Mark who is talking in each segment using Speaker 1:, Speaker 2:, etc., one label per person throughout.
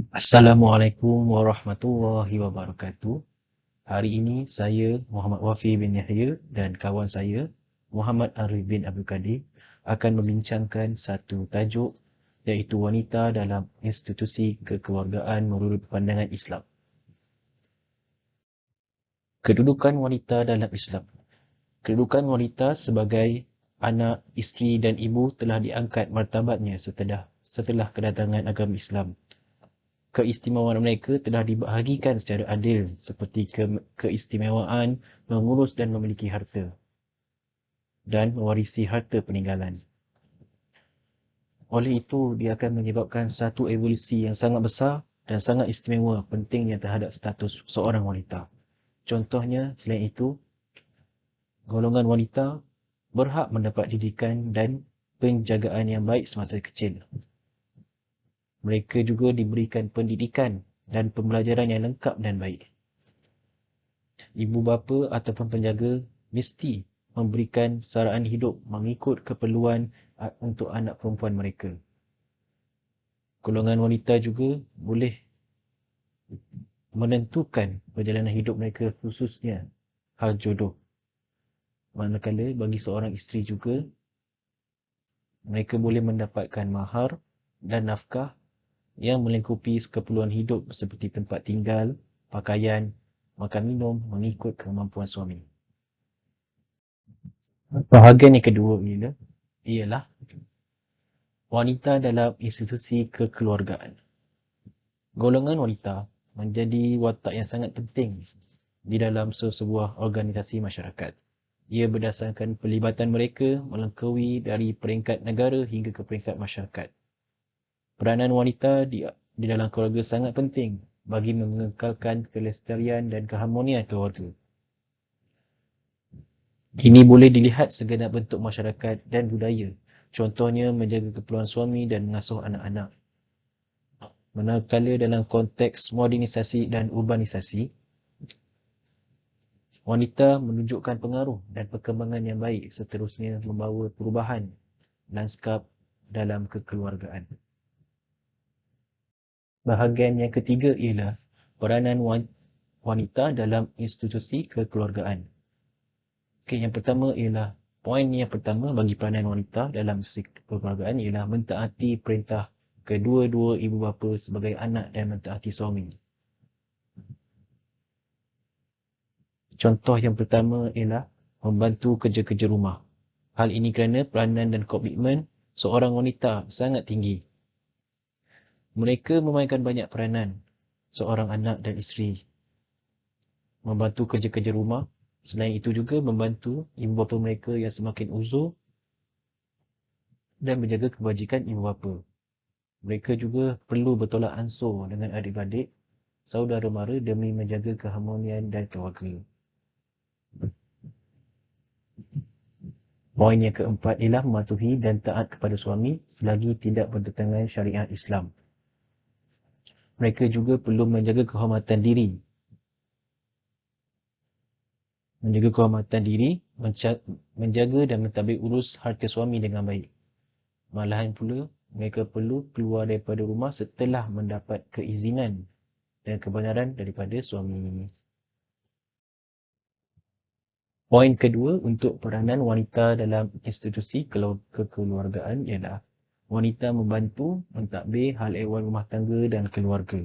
Speaker 1: Assalamualaikum warahmatullahi wabarakatuh. Hari ini saya Muhammad Wafi bin Yahya dan kawan saya Muhammad Arif bin Abdul Kadir akan membincangkan satu tajuk iaitu wanita dalam institusi kekeluargaan menurut pandangan Islam. Kedudukan wanita dalam Islam. Kedudukan wanita sebagai anak, isteri dan ibu telah diangkat martabatnya setelah kedatangan agama Islam. Keistimewaan mereka telah dibahagikan secara adil seperti keistimewaan mengurus dan memiliki harta dan mewarisi harta peninggalan. Oleh itu, dia akan menyebabkan satu evolusi yang sangat besar dan sangat istimewa pentingnya terhadap status seorang wanita. Contohnya, selain itu, golongan wanita berhak mendapat didikan dan penjagaan yang baik semasa kecil. Mereka juga diberikan pendidikan dan pembelajaran yang lengkap dan baik. Ibu bapa ataupun penjaga mesti memberikan saraan hidup mengikut keperluan untuk anak perempuan mereka. Golongan wanita juga boleh menentukan perjalanan hidup mereka khususnya hal jodoh. Manakala bagi seorang isteri juga, mereka boleh mendapatkan mahar dan nafkah yang melengkapi keperluan hidup seperti tempat tinggal, pakaian, makan minum mengikut kemampuan suami. Bahagian yang kedua ialah wanita dalam institusi kekeluargaan. Golongan wanita menjadi watak yang sangat penting di dalam sebuah organisasi masyarakat. Ia berdasarkan pelibatan mereka melengkaui dari peringkat negara hingga ke peringkat masyarakat. Peranan wanita di dalam keluarga sangat penting bagi mengekalkan kelestarian dan keharmonian keluarga. Ini boleh dilihat segenap bentuk masyarakat dan budaya. Contohnya menjaga keperluan suami dan mengasuh anak-anak. Manakala dalam konteks modernisasi dan urbanisasi, wanita menunjukkan pengaruh dan perkembangan yang baik seterusnya membawa perubahan lanskap dalam kekeluargaan. Bahagian yang ketiga ialah peranan wanita dalam institusi kekeluargaan. Yang pertama ialah poin yang pertama bagi peranan wanita dalam institusi kekeluargaan ialah mentaati perintah kedua-dua ibu bapa sebagai anak dan mentaati suami. Contoh yang pertama ialah membantu kerja-kerja rumah. Hal ini kerana peranan dan komitmen seorang wanita sangat tinggi. Mereka memainkan banyak peranan seorang anak dan isteri. Membantu kerja-kerja rumah. Selain itu juga membantu ibu bapa mereka yang semakin uzur dan menjaga kebajikan ibu bapa. Mereka juga perlu bertolak ansur dengan adik-beradik, saudara mara demi menjaga keharmonian dan keluarga. Poin yang keempat ialah mematuhi dan taat kepada suami selagi tidak bertentangan syariat Islam. Mereka juga perlu menjaga kehormatan diri. Menjaga dan mentadbir urus harta suami dengan baik. Malahan pula, mereka perlu keluar daripada rumah setelah mendapat keizinan dan kebenaran daripada suami. Poin kedua untuk peranan wanita dalam institusi kekeluargaan ialah wanita membantu mentadbir hal ehwal rumah tangga dan keluarga.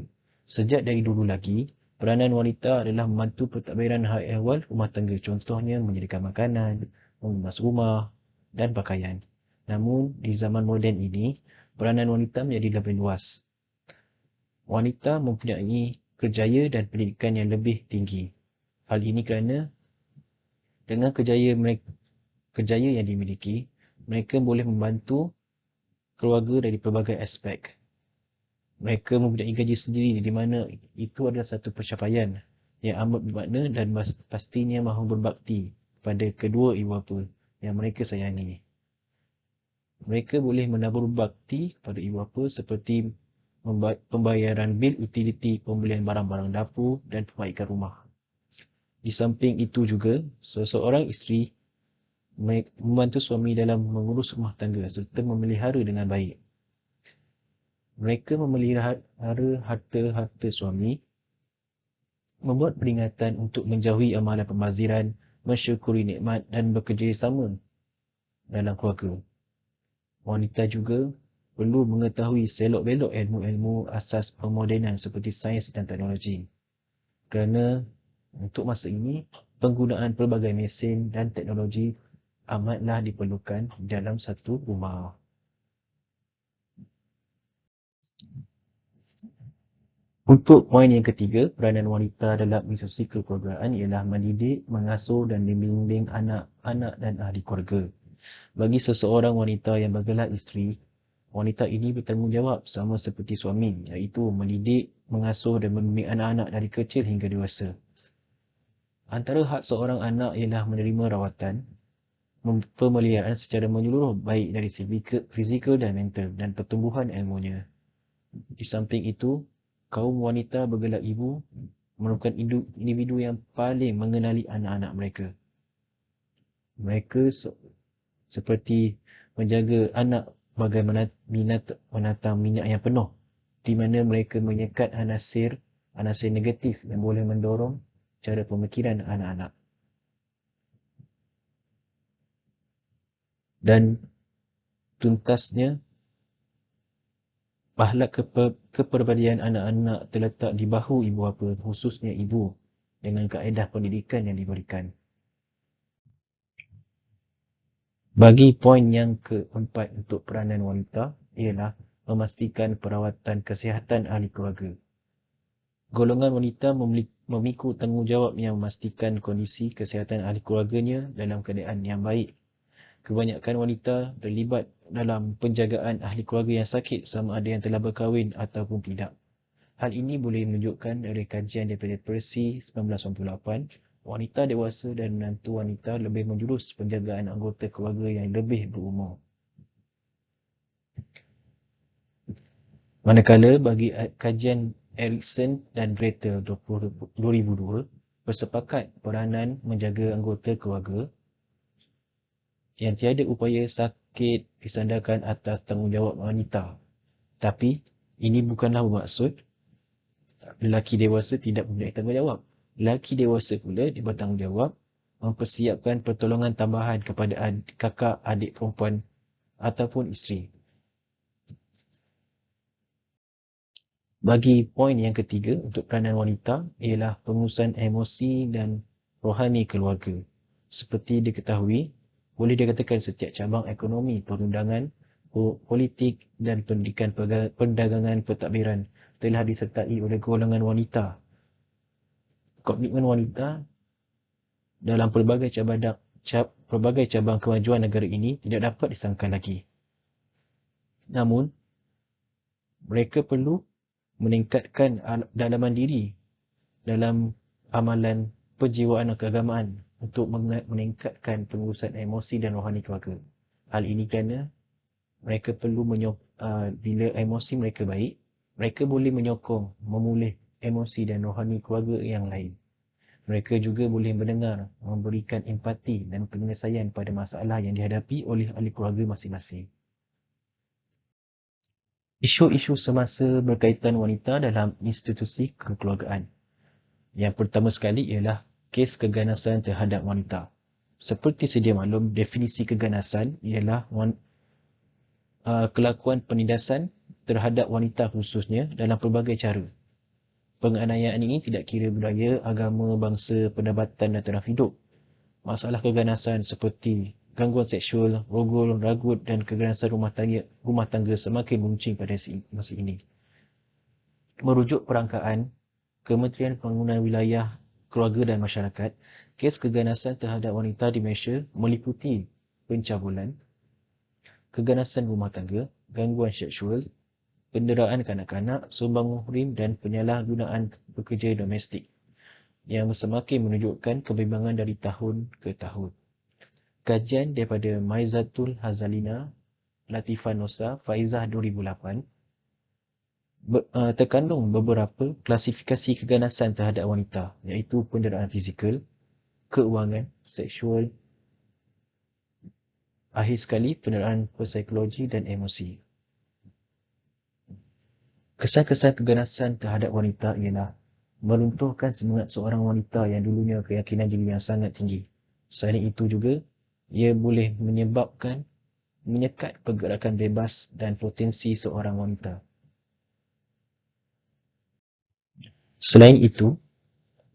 Speaker 1: Sejak dari dulu lagi, peranan wanita adalah membantu pentadbiran hal ehwal rumah tangga. Contohnya menyediakan makanan, mengemas rumah dan pakaian. Namun, di zaman moden ini, peranan wanita menjadi lebih luas. Wanita mempunyai kerjaya dan pendidikan yang lebih tinggi. Hal ini kerana dengan kerjaya yang dimiliki, mereka boleh membantu keluarga dari pelbagai aspek. Mereka mempunyai gaji sendiri di mana itu adalah satu pencapaian yang amat bermakna dan pastinya mahu berbakti pada kedua ibu bapa yang mereka sayangi. Mereka boleh menabur bakti kepada ibu bapa seperti pembayaran bil utiliti, pembelian barang-barang dapur dan perbaikan rumah. Di samping itu juga, seseorang isteri membantu suami dalam mengurus rumah tangga serta memelihara dengan baik. Mereka memelihara harta suami, membuat peringatan untuk menjauhi amalan pembaziran, mensyukuri nikmat dan bekerjasama dalam keluarga. Wanita juga perlu mengetahui selok-belok ilmu-ilmu asas pemodenan seperti sains dan teknologi. Kerana untuk masa ini, penggunaan pelbagai mesin dan teknologi amatlah diperlukan dalam satu rumah. Untuk poin yang ketiga, peranan wanita dalam institusi kekeluargaan ialah mendidik, mengasuh dan membimbing anak-anak dan ahli keluarga. Bagi seseorang wanita yang bergelar isteri, wanita ini bertanggungjawab sama seperti suami, iaitu mendidik, mengasuh dan membimbing anak-anak dari kecil hingga dewasa. Antara hak seorang anak ialah menerima rawatan, pemeliharaan secara menyeluruh baik dari fizikal dan mental dan pertumbuhan ilmunya. Di samping itu, kaum wanita bergelar ibu merupakan individu yang paling mengenali anak-anak mereka. Mereka seperti menjaga anak bagaimana menatang minyak yang penuh, di mana mereka menyekat anasir negatif yang boleh mendorong cara pemikiran anak-anak. Dan tuntasnya, akhlak kepribadian anak-anak terletak di bahu ibu bapa, khususnya ibu, dengan kaedah pendidikan yang diberikan. Bagi poin yang keempat untuk peranan wanita ialah memastikan perawatan kesihatan ahli keluarga. Golongan wanita memikul tanggungjawab yang memastikan kondisi kesihatan ahli keluarganya dalam keadaan yang baik. Kebanyakan wanita terlibat dalam penjagaan ahli keluarga yang sakit sama ada yang telah berkahwin ataupun tidak. Hal ini boleh menunjukkan dari kajian daripada Percy 1998, wanita dewasa dan menantu wanita lebih menjurus penjagaan anggota keluarga yang lebih berumur. Manakala bagi kajian Erickson dan Gretel 2002 bersepakat peranan menjaga anggota keluarga yang tiada upaya sakit disandarkan atas tanggungjawab wanita. Tapi ini bukanlah bermaksud lelaki dewasa tidak mempunyai tanggungjawab. Lelaki dewasa pula bertanggungjawab mempersiapkan pertolongan tambahan kepada kakak adik perempuan ataupun isteri. Bagi poin yang ketiga untuk peranan wanita ialah pengurusan emosi dan rohani keluarga. Seperti diketahui, boleh dikatakan setiap cabang ekonomi, perundangan, politik dan pendidikan perdagangan pentadbiran telah disertai oleh golongan wanita. Komitmen wanita dalam pelbagai cabang kemajuan negara ini tidak dapat disangkal lagi. Namun, mereka perlu meningkatkan dalaman diri dalam amalan penjiwaan dan keagamaan untuk meningkatkan pengurusan emosi dan rohani keluarga. Hal ini kerana mereka perlu bila emosi mereka baik, mereka boleh menyokong, memulih emosi dan rohani keluarga yang lain. Mereka juga boleh mendengar, memberikan empati dan penyelesaian pada masalah yang dihadapi oleh ahli keluarga masing-masing. Isu-isu semasa berkaitan wanita dalam institusi kekeluargaan. Yang pertama sekali ialah kes keganasan terhadap wanita. Seperti sedia maklum, definisi keganasan ialah kelakuan penindasan terhadap wanita khususnya dalam pelbagai cara. Penganiayaan ini tidak kira budaya, agama, bangsa, pendapatan dan taraf hidup. Masalah keganasan seperti gangguan seksual, rogol, ragut dan keganasan rumah tangga semakin meruncing pada masa ini. Merujuk perangkaan Kementerian Pembangunan Wilayah, Keluarga dan Masyarakat, kes keganasan terhadap wanita di Malaysia meliputi pencabulan, keganasan rumah tangga, gangguan seksual, penderaan kanak-kanak, sumbang muhrim dan penyalahgunaan pekerja domestik yang semakin menunjukkan kebimbangan dari tahun ke tahun. Kajian daripada Maizatul Hazalina, Latifah Nosa, Faizah 2008 terkandung beberapa klasifikasi keganasan terhadap wanita, iaitu penderaan fizikal, keuangan, seksual, akhir sekali penderaan psikologi dan emosi. Kesan-kesan keganasan terhadap wanita ialah meruntuhkan semangat seorang wanita yang dulunya keyakinan diri yang sangat tinggi. Selain itu juga, ia boleh menyekat pergerakan bebas dan potensi seorang wanita. Selain itu,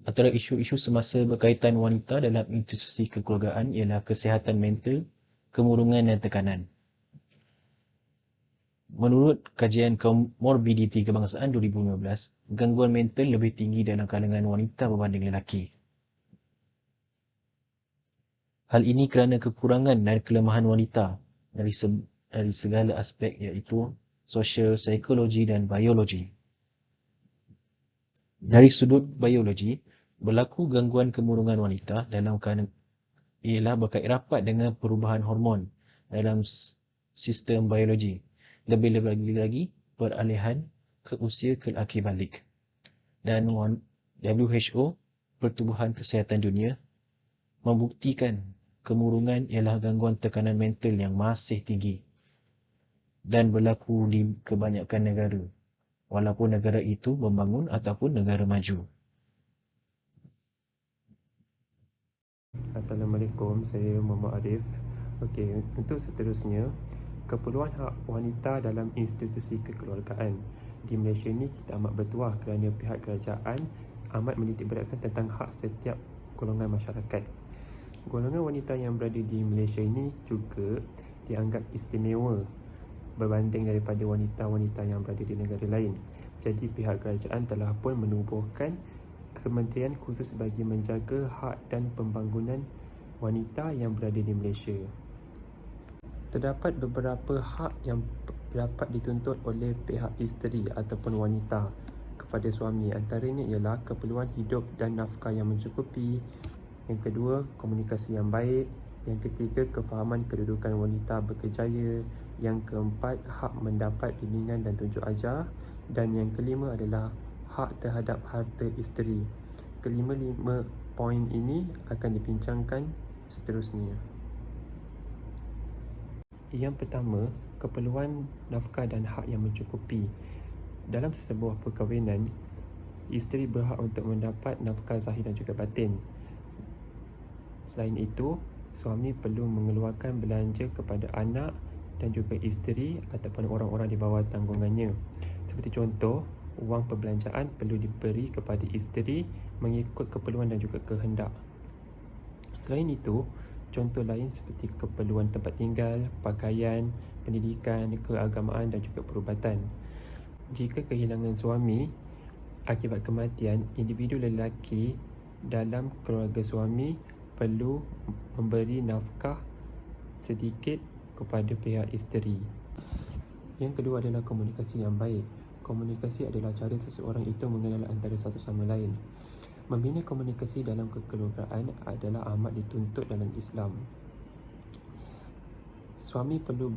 Speaker 1: antara isu-isu semasa berkaitan wanita dalam institusi kekeluargaan ialah kesihatan mental, kemurungan dan tekanan. Menurut kajian Komorbiditi Kebangsaan 2015, gangguan mental lebih tinggi dalam kalangan wanita berbanding lelaki. Hal ini kerana kekurangan dan kelemahan wanita dari segala aspek iaitu sosial, psikologi dan biologi. Dari sudut biologi, berlaku gangguan kemurungan wanita dalam ialah berkait rapat dengan perubahan hormon dalam sistem biologi. Lebih-lebih lagi, peralihan ke usia lelaki balik. Dan WHO, Pertubuhan Kesihatan Dunia, membuktikan kemurungan ialah gangguan tekanan mental yang masih tinggi dan berlaku di kebanyakan negara, walaupun negara itu membangun ataupun negara maju.
Speaker 2: Assalamualaikum, saya Muhammad Arif. Okey, untuk seterusnya, keperluan hak wanita dalam institusi kekeluargaan. Di Malaysia ni kita amat bertuah kerana pihak kerajaan amat menitikberatkan tentang hak setiap golongan masyarakat. Golongan wanita yang berada di Malaysia ini juga dianggap istimewa berbanding daripada wanita-wanita yang berada di negara lain. Jadi pihak kerajaan telah pun menubuhkan kementerian khusus bagi menjaga hak dan pembangunan wanita yang berada di Malaysia. Terdapat beberapa hak yang dapat dituntut oleh pihak isteri ataupun wanita kepada suami. Antaranya ialah keperluan hidup dan nafkah yang mencukupi. Yang kedua, komunikasi yang baik. Yang ketiga, kefahaman kedudukan wanita berkejaya. Yang keempat, hak mendapat bimbingan dan tunjuk ajar. Dan yang kelima adalah hak terhadap harta isteri. Kelima-lima poin ini akan dibincangkan seterusnya. Yang pertama, keperluan nafkah dan hak yang mencukupi. Dalam sebuah perkahwinan, isteri berhak untuk mendapat nafkah zahir dan juga batin. Selain itu, suami perlu mengeluarkan belanja kepada anak dan juga isteri ataupun orang-orang di bawah tanggungannya. Seperti contoh, wang perbelanjaan perlu diberi kepada isteri mengikut keperluan dan juga kehendak. Selain itu, contoh lain seperti keperluan tempat tinggal, pakaian, pendidikan, keagamaan dan juga perubatan. Jika kehilangan suami akibat kematian, individu lelaki dalam keluarga suami perlu memberi nafkah sedikit kepada pihak isteri. Yang kedua adalah komunikasi yang baik. Komunikasi adalah cara seseorang itu mengenal antara satu sama lain. Membina komunikasi dalam kekeluargaan adalah amat dituntut dalam Islam. Suami perlu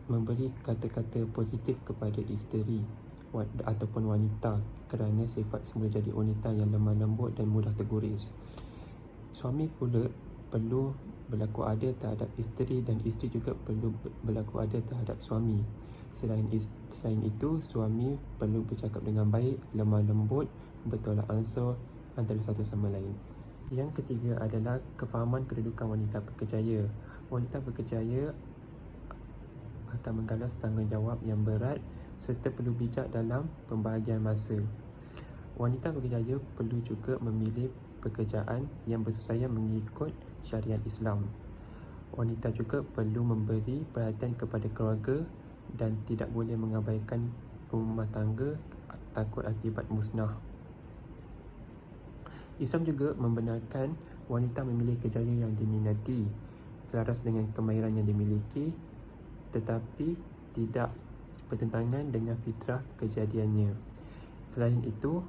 Speaker 2: memberi kata-kata positif kepada isteri ataupun wanita kerana sifat semula jadi wanita yang lemah lembut dan mudah terguris. Suami pula perlu berlaku adil terhadap isteri dan isteri juga perlu berlaku adil terhadap suami. Selain itu, suami perlu bercakap dengan baik, lemah lembut, bertolak ansur antara satu sama lain. Yang ketiga adalah kefahaman kedudukan wanita berkejaya. Wanita berkejaya akan menggalas tanggungjawab yang berat serta perlu bijak dalam pembahagian masa. Wanita berkejaya perlu juga memilih pekerjaan yang bersesuaian mengikut syariat Islam. Wanita juga perlu memberi perhatian kepada keluarga dan tidak boleh mengabaikan rumah tangga takut akibat musnah. Islam juga membenarkan wanita memilih kerjaya yang diminati selaras dengan kemahiran yang dimiliki tetapi tidak bertentangan dengan fitrah kejadiannya. Selain itu,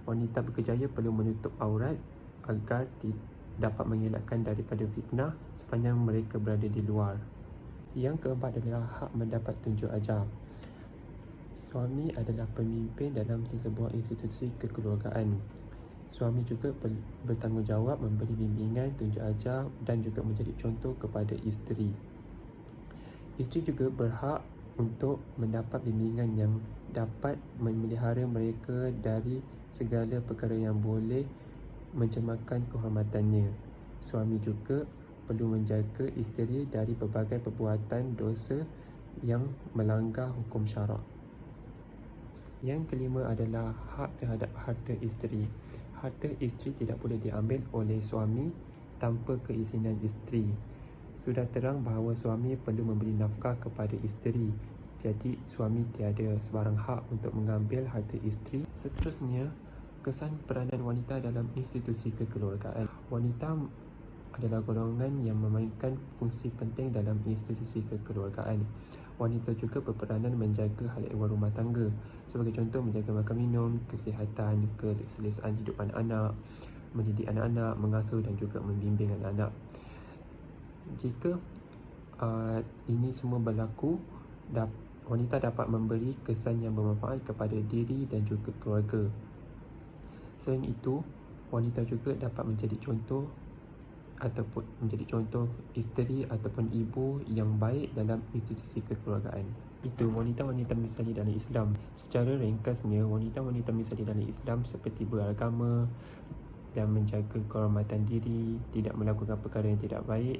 Speaker 2: wanita berkejaya perlu menutup aurat agar dapat mengelakkan daripada fitnah sepanjang mereka berada di luar. Yang keempat adalah hak mendapat tunjuk ajar. Suami adalah pemimpin dalam sesebuah institusi kekeluargaan. Suami juga bertanggungjawab memberi bimbingan, tunjuk ajar dan juga menjadi contoh kepada isteri. Isteri juga berhak untuk mendapat bimbingan yang dapat memelihara mereka dari segala perkara yang boleh mencemarkan kehormatannya. Suami juga perlu menjaga isteri dari pelbagai perbuatan dosa yang melanggar hukum syarak. Yang kelima adalah hak terhadap harta isteri. Harta isteri tidak boleh diambil oleh suami tanpa keizinan isteri. Sudah terang bahawa suami perlu memberi nafkah kepada isteri. Jadi suami tiada sebarang hak untuk mengambil harta isteri. Seterusnya, kesan peranan wanita dalam institusi kekeluargaan. Wanita adalah golongan yang memainkan fungsi penting dalam institusi kekeluargaan. Wanita juga berperanan menjaga hal ehwal rumah tangga, sebagai contoh menjaga makan minum, kesihatan, keselesaan hidup anak-anak, mendidik anak-anak, mengasuh dan juga membimbing anak-anak. Jika ini semua berlaku, wanita dapat memberi kesan yang bermanfaat kepada diri dan juga keluarga. Selain itu, wanita juga dapat menjadi contoh isteri ataupun ibu yang baik dalam institusi kekeluargaan. Itu wanita-wanita misali dalam Islam. Secara ringkasnya, wanita-wanita misali dalam Islam seperti beragama dan menjaga kehormatan diri, tidak melakukan perkara yang tidak baik,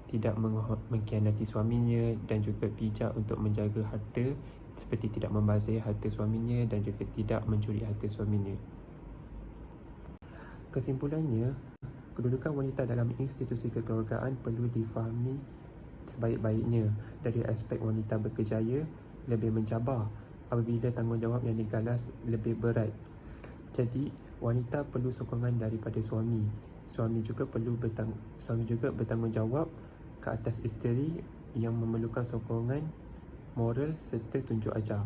Speaker 2: tidak mengkhianati suaminya dan juga bijak untuk menjaga harta, seperti tidak membazir harta suaminya dan juga tidak mencuri harta suaminya. Kesimpulannya, kedudukan wanita dalam institusi kekeluargaan perlu difahami sebaik-baiknya. Dari aspek wanita berkejaya lebih mencabar apabila tanggungjawab yang digalas lebih berat. Jadi, wanita perlu sokongan daripada suami. Suami juga bertanggungjawab ke atas isteri yang memerlukan sokongan moral serta tunjuk ajar.